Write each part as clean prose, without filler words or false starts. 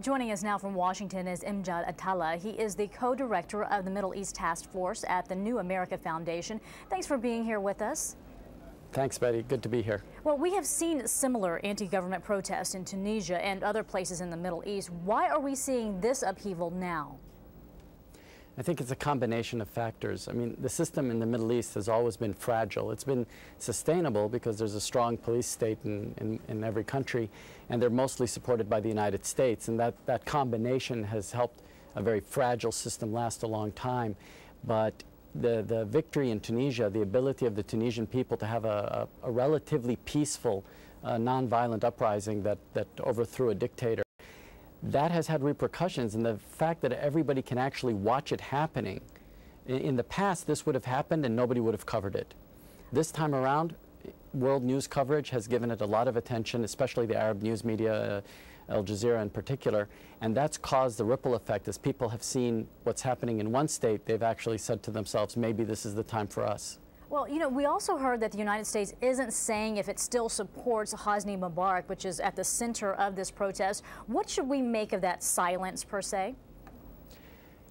Joining us now from Washington is Amjad Atallah. He is the co-director of the Middle East Task Force at the New America Foundation. Thanks for being here with us. Thanks, Betty. Good to be here. Well, we have seen similar anti-government protests in Tunisia and other places in the Middle East. Why are we seeing this upheaval now? I think it's a combination of factors. I mean, the system in the Middle East has always been fragile. It's been sustainable because there's a strong police state in every country, and they're mostly supported by the United States. And that combination has helped a very fragile system last a long time. But the victory in Tunisia, the ability of the Tunisian people to have a relatively peaceful, nonviolent uprising that overthrew a dictator, that has had repercussions, and the fact that everybody can actually watch it happening. In the past, this would have happened and nobody would have covered it. This time around, world news coverage has given it a lot of attention, especially the Arab news media, Al Jazeera in particular, and that's caused the ripple effect. As people have seen what's happening in one state, they've actually said to themselves, maybe this is the time for us. Well, you know, we also heard that the United States isn't saying if it still supports Hosni Mubarak, which is at the center of this protest. What should we make of that silence, per se?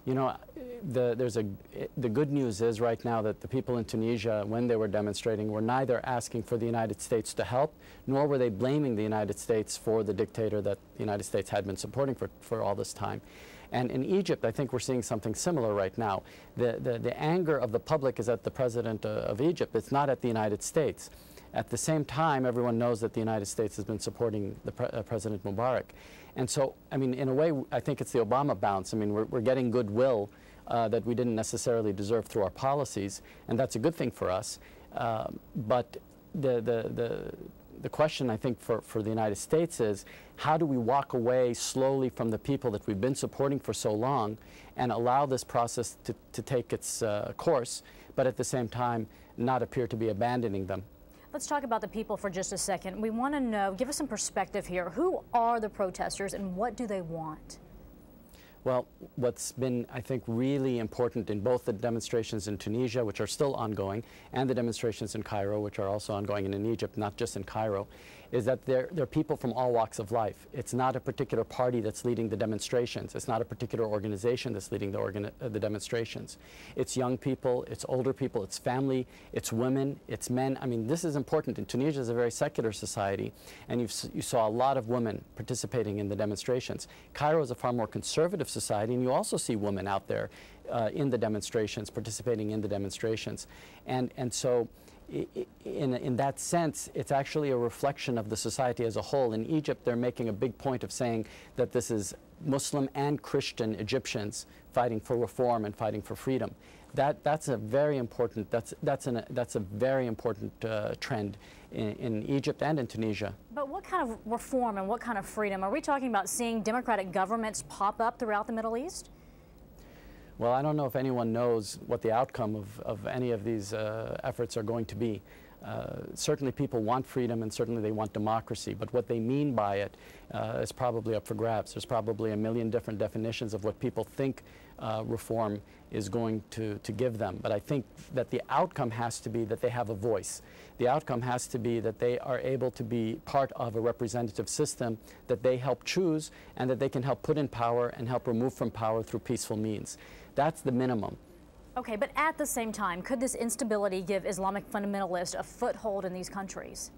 You know, the good news is right now that the people in Tunisia, when they were demonstrating, were neither asking for the United States to help, nor were they blaming the United States for the dictator that the United States had been supporting for all this time. And in Egypt, I think we're seeing something similar right now. The anger of the public is at the president of Egypt. It's not at the United States. At the same time, everyone knows that the United States has been supporting the President Mubarak. And so, I mean, in a way, I think it's the Obama bounce. I mean, we're getting goodwill that we didn't necessarily deserve through our policies, and that's a good thing for us. But the question, I think, for the United States is, how do we walk away slowly from the people that we've been supporting for so long and allow this process to take its course, but at the same time not appear to be abandoning them? Let's talk about the people for just a second. We want to know, give us some perspective here. Who are the protesters and what do they want? Well, what's been, I think, really important in both the demonstrations in Tunisia, which are still ongoing, and the demonstrations in Cairo, which are also ongoing, and in Egypt, not just in Cairo, is that they're people from all walks of life. It's not a particular party that's leading the demonstrations. It's not a particular organization that's leading the demonstrations. It's young people, it's older people, it's family, it's women, it's men. I mean, this is important. And Tunisia is a very secular society, and you saw a lot of women participating in the demonstrations. Cairo is a far more conservative society, and you also see women out there in the demonstrations, participating in the demonstrations. And so in that sense, it's actually a reflection of the society as a whole. In Egypt, they're making a big point of saying that this is Muslim and Christian Egyptians fighting for reform and fighting for freedom. That's a very important trend in Egypt and in Tunisia. But what kind of reform and what kind of freedom? Are we talking about seeing democratic governments pop up throughout the Middle East? Well, I don't know if anyone knows what the outcome of any of these efforts are going to be. Certainly people want freedom and certainly they want democracy, but what they mean by it is probably up for grabs. There's probably a million different definitions of what people think reform is going to give them. But I think that the outcome has to be that they have a voice. The outcome has to be that they are able to be part of a representative system that they help choose and that they can help put in power and help remove from power through peaceful means. That's the minimum. Okay, but at the same time, could this instability give Islamic fundamentalists a foothold in these countries?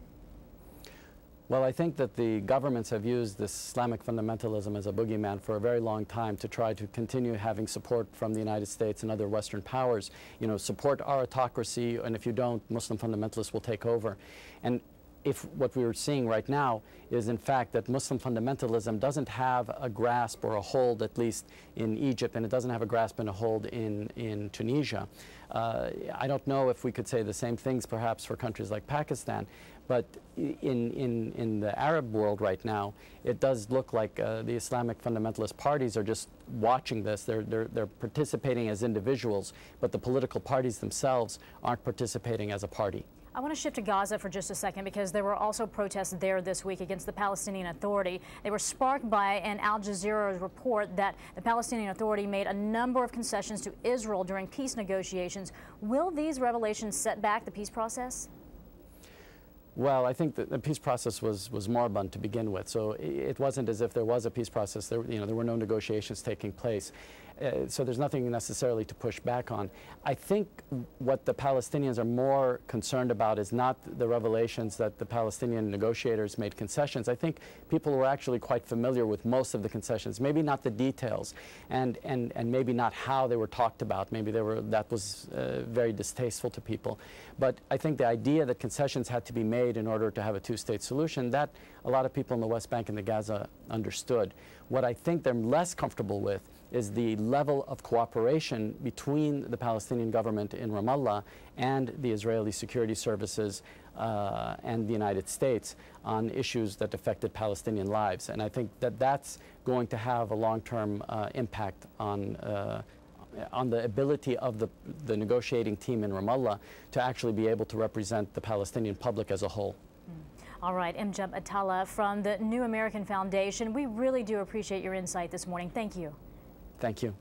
Well, I think that the governments have used this Islamic fundamentalism as a boogeyman for a very long time to try to continue having support from the United States and other Western powers. You know, support our autocracy, and if you don't, Muslim fundamentalists will take over. And if what we're seeing right now is, in fact, that Muslim fundamentalism doesn't have a grasp or a hold, at least in Egypt, and it doesn't have a grasp and a hold in Tunisia. I don't know if we could say the same things perhaps for countries like Pakistan, but in the Arab world right now, it does look like the Islamic fundamentalist parties are just watching this. They're participating as individuals, but the political parties themselves aren't participating as a party. I want to shift to Gaza for just a second because there were also protests there this week against the Palestinian Authority. They were sparked by an Al Jazeera report that the Palestinian Authority made a number of concessions to Israel during peace negotiations. Will these revelations set back the peace process? Well, I think that the peace process was moribund to begin with. So it wasn't as if there was a peace process. There were no negotiations taking place. So there's nothing necessarily to push back on. I think what the Palestinians are more concerned about is not the revelations that the Palestinian negotiators made concessions. I think people were actually quite familiar with most of the concessions, maybe not the details, and maybe not how they were talked about. Maybe that was very distasteful to people. But I think the idea that concessions had to be made in order to have a two-state solution, that a lot of people in the West Bank and the Gaza understood. What I think they're less comfortable with is the level of cooperation between the Palestinian government in Ramallah and the Israeli security services and the United States on issues that affected Palestinian lives. And I think that that's going to have a long-term impact on the ability of the negotiating team in Ramallah to actually be able to represent the Palestinian public as a whole. All right, Amjad Atallah from the New American Foundation, we really do appreciate your insight this morning. Thank you. Thank you.